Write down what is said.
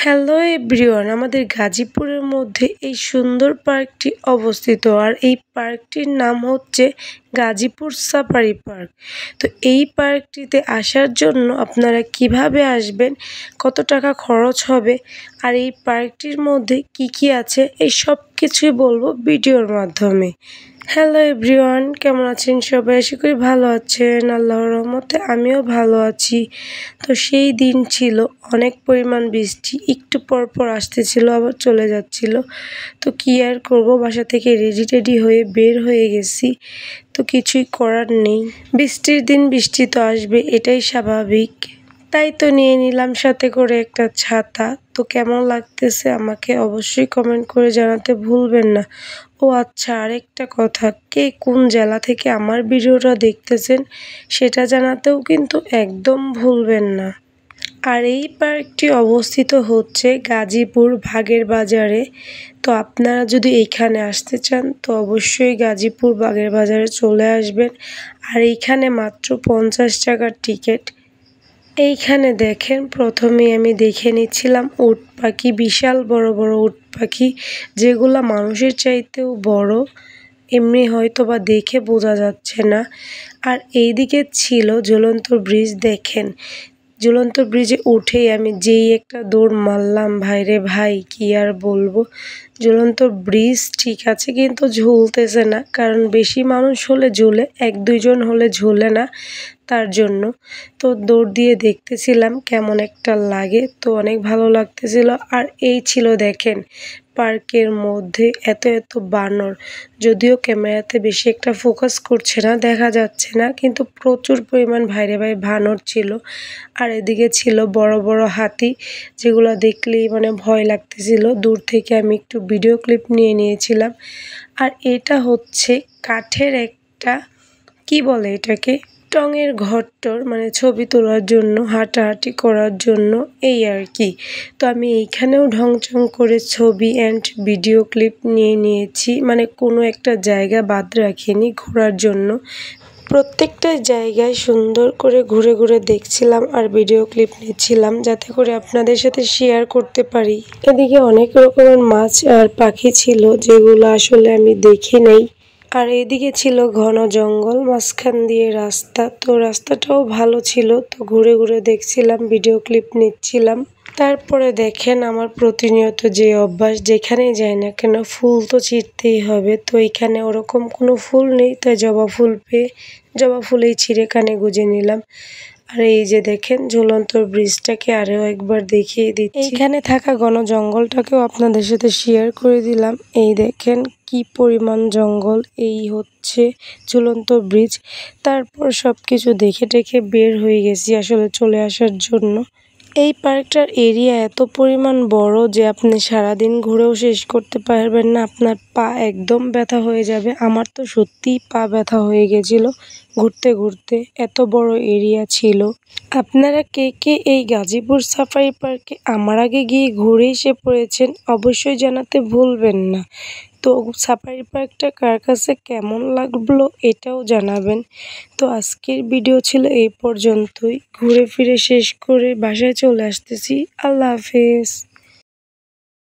Hello everyone, আমাদের গাজীপুরের মধ্যে এই সুন্দর পার্কটি অবস্থিত। আর এই পার্কটির নাম হচ্ছে গাজীপুর সাফারি পার্ক। তো এই পার্কটিতে আসার জন্য আপনারা কিভাবে আসবেন, কত টাকা খরচ হবে, আর এই পার্কটির মধ্যে কি কি আছে, এই সব কিছুই বলবো ভিডিওর মাধ্যমে। হ্যালো এভরিওয়ান, কেমন আছেন সবাই? আশা করি ভালো আছেন। আল্লাহর রহমতে আমিও ভালো আছি। তো সেই দিন ছিল অনেক পরিমাণ বৃষ্টি, একটু পর পর আসতেছিল আবার চলে যাচ্ছিল। তো কি আর করবো, বাসা থেকে রেডি হয়ে বের হয়ে গেছি। তো কিছুই করার নেই, বৃষ্টির দিন বৃষ্টি তো আসবে, এটাই স্বাভাবিক। তাই তো নিয়ে নিলাম সাথে করে একটা ছাতা। তো কেমন লাগতেছে আমাকে অবশ্যই কমেন্ট করে জানাতে ভুলবেন না। ও আচ্ছা, আরেকটা কথা, কে কোন জেলা থেকে আমার ভিডিওটা দেখতেছেন সেটা জানাতেও কিন্তু একদম ভুলবেন না। আর এই পার্কটি অবস্থিত হচ্ছে গাজীপুর বাগের বাজারে। তো আপনারা যদি এইখানে আসতে চান তো অবশ্যই গাজীপুর বাগের বাজারে চলে আসবেন। আর এইখানে মাত্র 50 টাকার টিকিট। এইখানে দেখেন, প্রথমেই আমি দেখে নিচ্ছিলাম উট পাখি, বিশাল বড় বড় উট পাখি, যেগুলা মানুষের চাইতেও বড়। এমনি হয়তো বা দেখে বোঝা যাচ্ছে না। আর এইদিকে ছিল ঝুলন্ত ব্রিজ। দেখেন, ঝুলন্ত ব্রিজে উঠেই আমি যেই একটা দৌড় মারলাম, ভাইরে ভাই, কি আর বলবো। ঝুলন্ত ব্রিজ ঠিক আছে, কিন্তু ঝুলতেছে না, কারণ বেশি মানুষ হলে ঝুলে, 1-2 জন হলে ঝুলে না, তার জন্য। তো দৌড় দিয়ে দেখতেছিলাম কেমন একটা লাগে, তো অনেক ভালো লাগতেছিল। আর এই ছিল দেখেন পার্কের মধ্যে এত এত বানর, যদিও ক্যামেরাতে বেশি একটা ফোকাস করছে না, দেখা যাচ্ছে না, কিন্তু প্রচুর পরিমাণ ভাইরে ভাই বানর ছিল। আর এদিকে ছিল বড় বড় হাতি, যেগুলো দেখলেই মানে ভয় লাগতেছিল। দূর থেকে আমি একটু ভিডিও ক্লিপ নিয়ে নিয়েছিলাম। আর এটা হচ্ছে কাঠের একটা, কি বলে এটাকে, টঙের ঘরটর, মানে ছবি তোলার জন্য, হাঁটাহাঁটি করার জন্য, এই আর কি। তো আমি এইখানেও ঢংচং করে ছবি অ্যান্ড ভিডিও ক্লিপ নিয়ে নিয়েছি, মানে কোনো একটা জায়গা বাদ রাখিনি ঘোরার জন্য। প্রত্যেকটা জায়গায় সুন্দর করে ঘুরে ঘুরে দেখছিলাম আর ভিডিও ক্লিপ নিচ্ছিলাম, যাতে করে আপনাদের সাথে শেয়ার করতে পারি। এদিকে অনেক রকমের মাছ আর পাখি ছিল, যেগুলো আসলে আমি দেখি নাই। আর এদিকে ছিল ঘন জঙ্গল, মাঝখান দিয়ে রাস্তা। তো রাস্তাটাও ভালো ছিল, তো ঘুরে ঘুরে দেখছিলাম, ভিডিও ক্লিপ নিচ্ছিলাম। তারপরে দেখেন আমার প্রতিনিয়ত যে অভ্যাস, যেখানেই যাই না কেন ফুল তো ছিঁড়তেই হবে। তো এখানে ওরকম কোনো ফুল নেই, তাই জবা ফুল পেয়ে জবা ফুলেই ছিঁড়ে কানে গুঁজে নিলাম। আর এই যে দেখেন ঝুলন্ত ব্রিজটাকে আরও একবার দেখিয়ে দিচ্ছি। এইখানে থাকা ঘন জঙ্গলটাকেও আপনাদের সাথে শেয়ার করে দিলাম। এই দেখেন কি পরিমাণ জঙ্গল, এই হচ্ছে ঝুলন্ত ব্রিজ। তারপর সব কিছু দেখে টেখে বের হয়ে গেছি আসলে চলে আসার জন্য। এই পার্কটার এরিয়া এত পরিমাণ বড় যে আপনি সারাদিন ঘুরেও শেষ করতে পারবেন না, আপনার পা একদম ব্যথা হয়ে যাবে। আমার তো সত্যিই পা ব্যথা হয়ে গেছিল ঘুরতে ঘুরতে, এত বড় এরিয়া ছিল। আপনারা কে কে এই গাজীপুর সাফারি পার্কে আমার আগে গিয়ে ঘুরে এসে পড়েছেন অবশ্যই জানাতে ভুলবেন না। তো সাফারি পার্কটা কার কাছে কেমন লাগলো এটাও জানাবেন। তো আজকের ভিডিও ছিল এই পর্যন্তই, ঘুরে ফিরে শেষ করে বাসায় চলে আসতেছি। আল্লাহ হাফেজ।